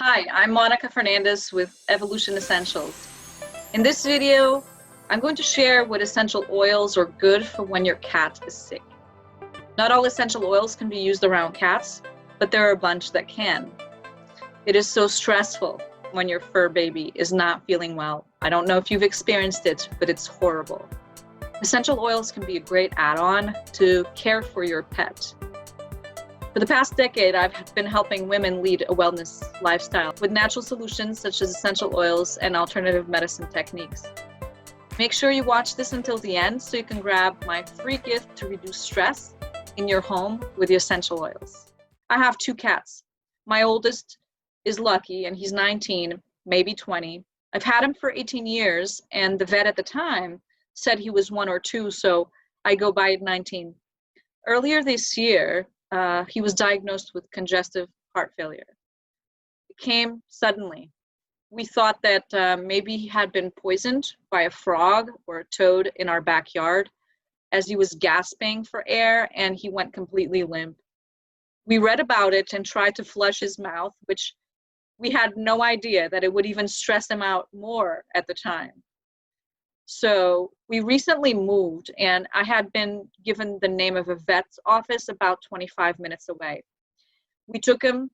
Hi, I'm Mónica Fernandes with Evolution Essentials. In this video, I'm going to share what essential oils are good for when your cat is sick. Not all essential oils can be used around cats, but there are a bunch that can. It is so stressful when your fur baby is not feeling well. I don't know if you've experienced it, but it's horrible. Essential oils can be a great add-on to care for your pet. For the past decade, I've been helping women lead a wellness lifestyle with natural solutions such as essential oils and alternative medicine techniques. Make sure you watch this until the end so you can grab my free gift to reduce stress in your home with the essential oils. I have 2 cats. My oldest is Lucky and he's 19, maybe 20. I've had him for 18 years and the vet at the time said he was 1 or 2, so I go by 19. Earlier this year, he was diagnosed with congestive heart failure. It came suddenly. We thought that maybe he had been poisoned by a frog or a toad in our backyard as he was gasping for air and he went completely limp. We read about it and tried to flush his mouth, which we had no idea that it would even stress him out more at the time. So we recently moved and I had been given the name of a vet's office about 25 minutes away. We took him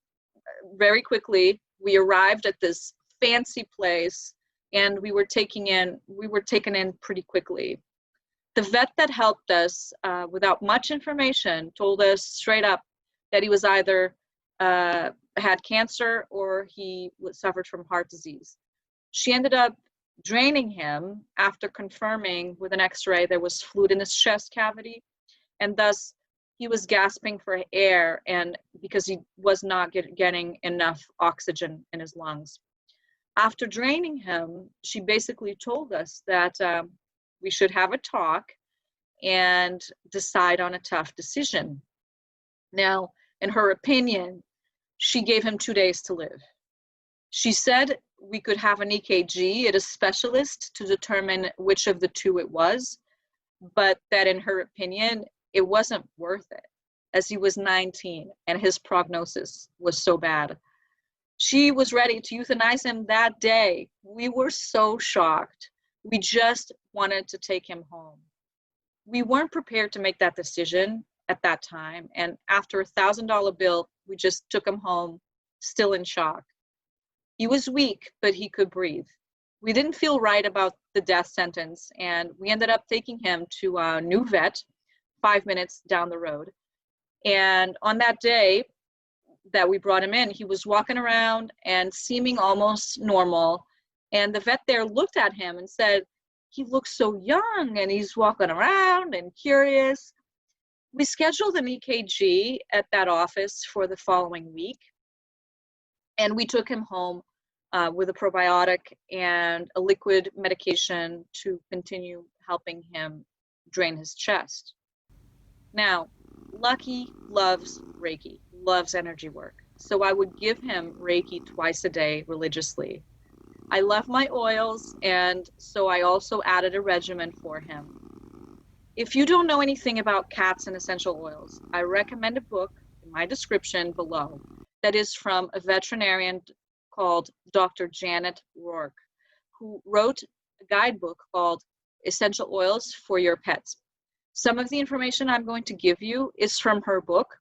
very quickly. We arrived at this fancy place and we were taken in pretty quickly. The vet that helped us without much information told us straight up that he was either had cancer or he suffered from heart disease. She ended up draining him after confirming with an x-ray there was fluid in his chest cavity, and thus he was gasping for air and because he was not getting enough oxygen in his lungs. After draining him, she basically told us that we should have a talk and decide on a tough decision. Now, in her opinion, she gave him 2 days to live. She said we could have an EKG at a specialist to determine which of the 2 it was, but that in her opinion, it wasn't worth it as he was 19 and his prognosis was so bad. She was ready to euthanize him that day. We were so shocked. We just wanted to take him home. We weren't prepared to make that decision at that time, and after a $1,000 bill, we just took him home, still in shock. He was weak, but he could breathe. We didn't feel right about the death sentence, and we ended up taking him to a new vet 5 minutes down the road. And on that day that we brought him in, he was walking around and seeming almost normal. And the vet there looked at him and said, "He looks so young and he's walking around and curious." We scheduled an EKG at that office for the following week. And we took him home with a probiotic and a liquid medication to continue helping him drain his chest. Now, Lucky loves Reiki, loves energy work. So I would give him Reiki twice a day religiously. I love my oils, and so I also added a regimen for him. If you don't know anything about cats and essential oils, I recommend a book in my description below that is from a veterinarian called Dr. Janet Rourke, who wrote a guidebook called Essential Oils for Your Pets. Some of the information I'm going to give you is from her book,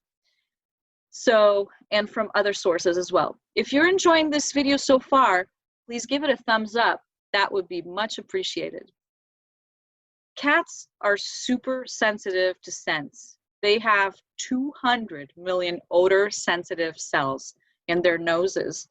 and from other sources as well. If you're enjoying this video so far, please give it a thumbs up. That would be much appreciated. Cats are super sensitive to scents. They have 200 million odor sensitive cells in their noses,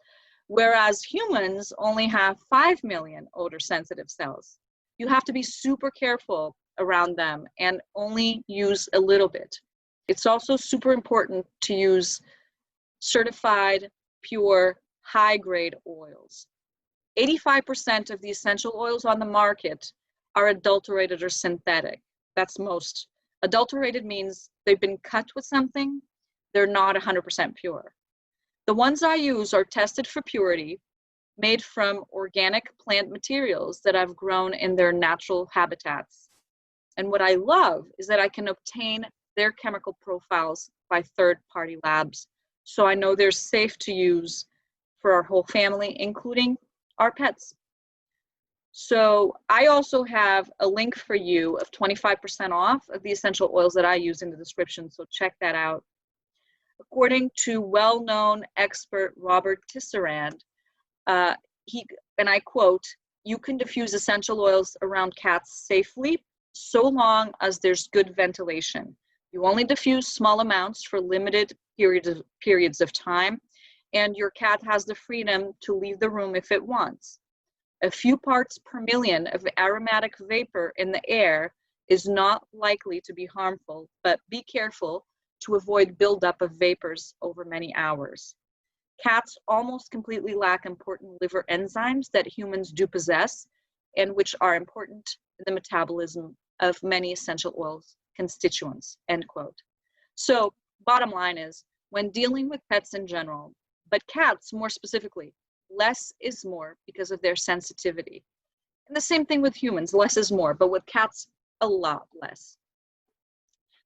whereas humans only have 5 million odor sensitive cells. You have to be super careful around them and only use a little bit. It's also super important to use certified, pure, high-grade oils. 85% of the essential oils on the market are adulterated or synthetic. That's most. Adulterated means they've been cut with something, they're not 100% pure. The ones I use are tested for purity, made from organic plant materials that I've grown in their natural habitats. And what I love is that I can obtain their chemical profiles by third-party labs, so I know they're safe to use for our whole family, including our pets. So I also have a link for you of 25% off of the essential oils that I use in the description, so check that out. According to well-known expert Robert Tisserand, and I quote, "You can diffuse essential oils around cats safely so long as there's good ventilation. You only diffuse small amounts for limited periods of time, and your cat has the freedom to leave the room if it wants. A few parts per million of aromatic vapor in the air is not likely to be harmful, but be careful to avoid buildup of vapors over many hours. Cats almost completely lack important liver enzymes that humans do possess, and which are important in the metabolism of many essential oils constituents," end quote. So bottom line is, when dealing with pets in general, but cats more specifically, less is more because of their sensitivity. And the same thing with humans, less is more, but with cats, a lot less.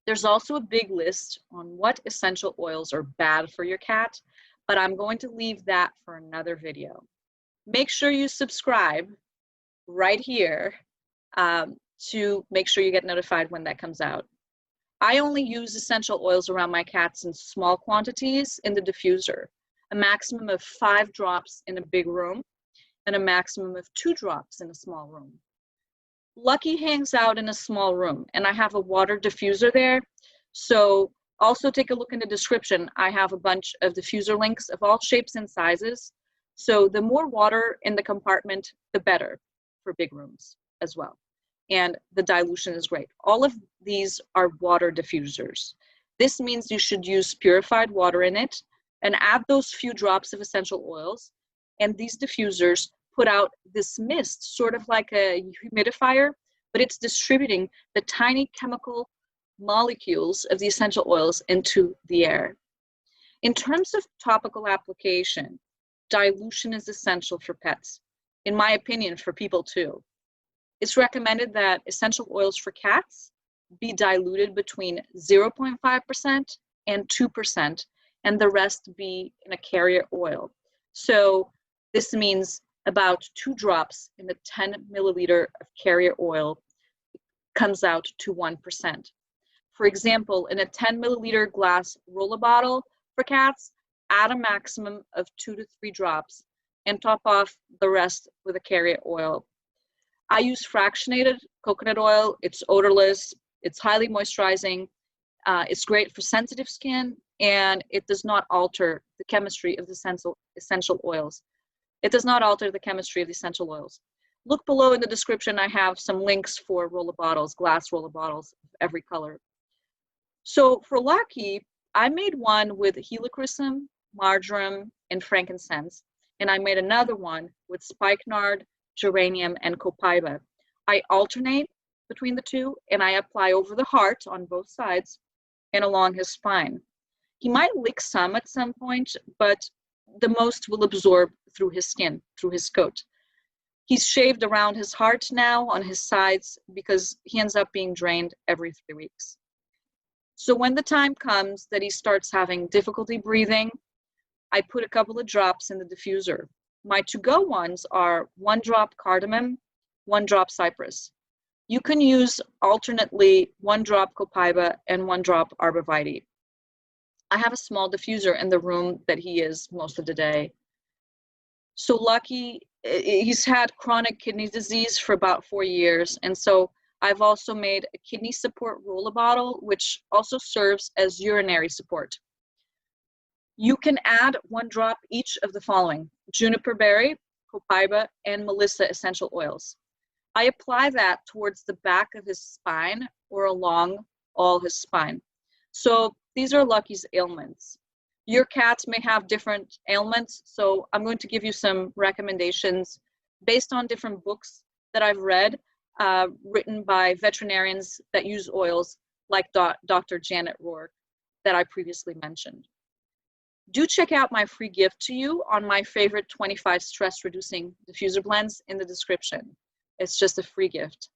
There's also a big list on what essential oils are bad for your cat, but I'm going to leave that for another video. Make sure you subscribe right here to make sure you get notified when that comes out. I only use essential oils around my cats in small quantities in the diffuser, a maximum of 5 drops in a big room and a maximum of 2 drops in a small room. Lucky hangs out in a small room, and I have a water diffuser there. So also take a look in the description. I have a bunch of diffuser links of all shapes and sizes. So the more water in the compartment, the better for big rooms as well. And the dilution is great. All of these are water diffusers. This means you should use purified water in it and add those few drops of essential oils. And these diffusers put out this mist, sort of like a humidifier, but it's distributing the tiny chemical molecules of the essential oils into the air. In terms of topical application, dilution is essential for pets. In my opinion, for people too. It's recommended that essential oils for cats be diluted between 0.5% and 2%, and the rest be in a carrier oil. So this means about 2 drops in a 10 milliliter of carrier oil comes out to 1%. For example, in a 10 milliliter glass roller bottle for cats, add a maximum of 2 to 3 drops and top off the rest with a carrier oil. I use fractionated coconut oil. It's odorless, it's highly moisturizing, it's great for sensitive skin, and it does not alter the chemistry of the essential oils. It does not alter the chemistry of the essential oils. Look below in the description, I have some links for roller bottles, glass roller bottles of every color. So for Lucky, I made one with helichrysum, marjoram, and frankincense, and I made another one with spikenard, geranium, and copaiba. I alternate between the two, and I apply over the heart on both sides and along his spine. He might lick some at some point, but the most will absorb through his skin, through his coat. He's shaved around his heart now on his sides because he ends up being drained every 3 weeks. So when the time comes that he starts having difficulty breathing, I put a couple of drops in the diffuser. My to-go ones are 1 drop cardamom, 1 drop cypress. You can use alternately 1 drop copaiba and 1 drop arborvitae. I have a small diffuser in the room that he is most of the day. So Lucky, he's had chronic kidney disease for about 4 years, and so I've also made a kidney support roller bottle, which also serves as urinary support. You can add 1 drop each of the following: juniper berry, copaiba, and melissa essential oils. I apply that towards the back of his spine or along all his spine. So these are Lucky's ailments. Your cat may have different ailments, so I'm going to give you some recommendations based on different books that I've read, written by veterinarians that use oils like Dr. Janet Rourke that I previously mentioned. Do check out my free gift to you on my favorite 25 stress-reducing diffuser blends in the description. It's just a free gift.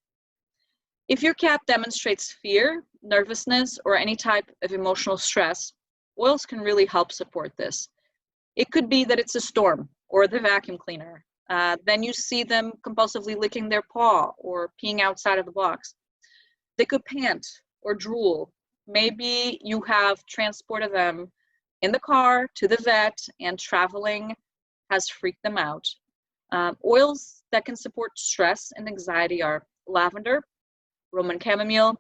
If your cat demonstrates fear, nervousness, or any type of emotional stress, oils can really help support this. It could be that it's a storm or the vacuum cleaner. Then you see them compulsively licking their paw or peeing outside of the box. They could pant or drool. Maybe you have transported them in the car to the vet and traveling has freaked them out. Oils that can support stress and anxiety are lavender, Roman chamomile,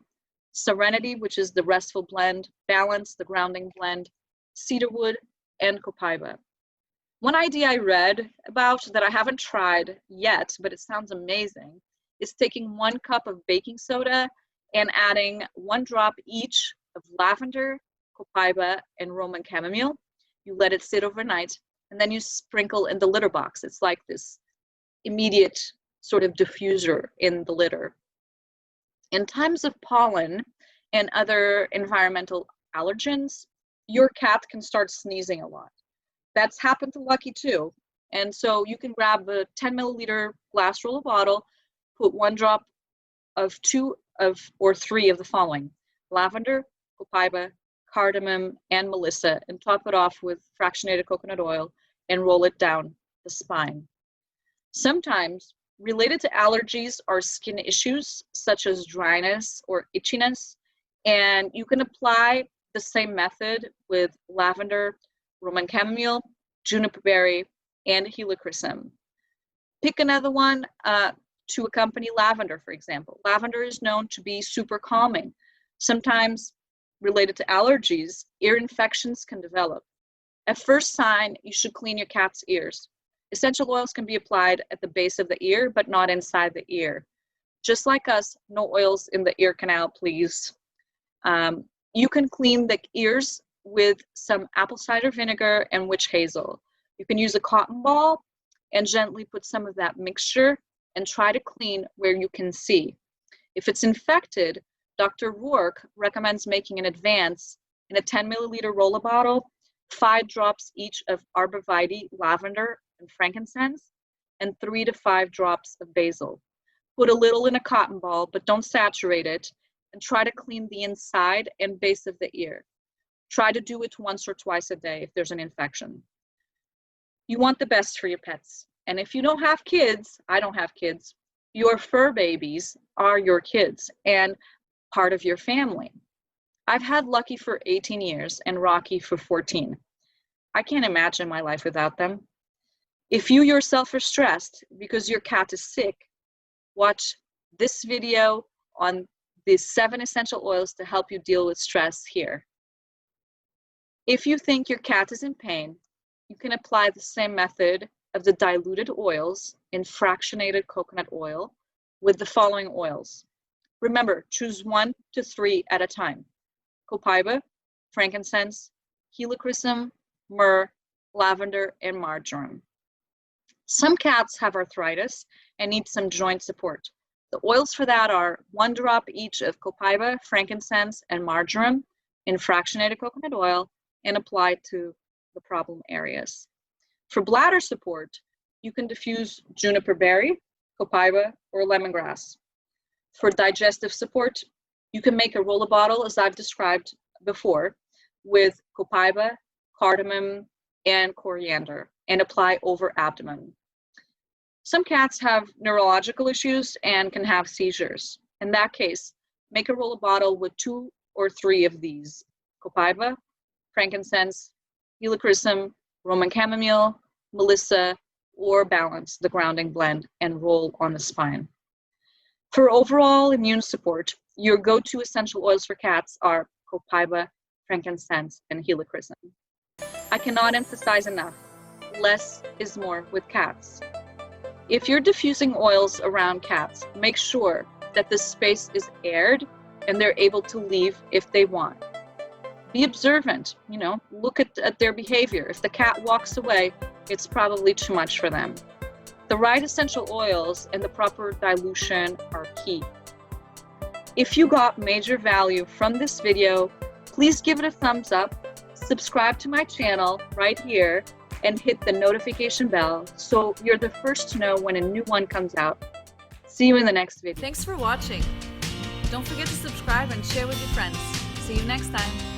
serenity, which is the restful blend, balance, the grounding blend, cedarwood, and copaiba. One idea I read about that I haven't tried yet, but it sounds amazing, is taking 1 cup of baking soda and adding 1 drop each of lavender, copaiba, and Roman chamomile. You let it sit overnight, and then you sprinkle in the litter box. It's like this immediate sort of diffuser in the litter. In times of pollen and other environmental allergens, your cat can start sneezing a lot. That's happened to Lucky too. And so you can grab a 10 milliliter glass roller bottle, put 1 drop of 2 or 3 of the following: lavender, copaiba, cardamom, and melissa, and top it off with fractionated coconut oil and roll it down the spine. Sometimes related to allergies are skin issues such as dryness or itchiness, and you can apply the same method with lavender, Roman chamomile, juniper berry, and helichrysum. Pick another one to accompany lavender, for example. Lavender is known to be super calming. Sometimes related to allergies, ear infections can develop. At first sign, you should clean your cat's ears. Essential oils can be applied at the base of the ear, but not inside the ear. Just like us, no oils in the ear canal, please. You can clean the ears with some apple cider vinegar and witch hazel. You can use a cotton ball and gently put some of that mixture and try to clean where you can see. If it's infected, Dr. Rourke recommends making an advance in a 10 milliliter roller bottle, 5 drops each of arborvitae, lavender, and frankincense, and 3 to 5 drops of basil. Put a little in a cotton ball, but don't saturate it, and try to clean the inside and base of the ear. Try to do it once or twice a day if there's an infection. You want the best for your pets. And if you don't have kids, I don't have kids, your fur babies are your kids and part of your family. I've had Lucky for 18 years and Rocky for 14. I can't imagine my life without them. If you yourself are stressed because your cat is sick, watch this video on the 7 essential oils to help you deal with stress here. If you think your cat is in pain, you can apply the same method of the diluted oils in fractionated coconut oil with the following oils. Remember, choose 1 to 3 at a time: copaiba, frankincense, helichrysum, myrrh, lavender, and marjoram. Some cats have arthritis and need some joint support. The oils for that are 1 drop each of copaiba, frankincense, and marjoram in fractionated coconut oil and applied to the problem areas. For bladder support, you can diffuse juniper berry, copaiba, or lemongrass. For digestive support, you can make a roller bottle, as I've described before, with copaiba, cardamom, and coriander, and apply over abdomen. Some cats have neurological issues and can have seizures. In that case, make a roller bottle with 2 or 3 of these: copaiba, frankincense, helichrysum, Roman chamomile, melissa, or balance, the grounding blend, and roll on the spine. For overall immune support, your go-to essential oils for cats are copaiba, frankincense, and helichrysum. I cannot emphasize enough, less is more with cats. If you're diffusing oils around cats, make sure that the space is aired and they're able to leave if they want. Be observant, look at their behavior. If the cat walks away, it's probably too much for them. The right essential oils and the proper dilution are key. If you got major value from this video, please give it a thumbs up, subscribe to my channel right here, and hit the notification bell so you're the first to know when a new one comes out. See you in the next video. Thanks for watching. Don't forget to subscribe and share with your friends. See you next time.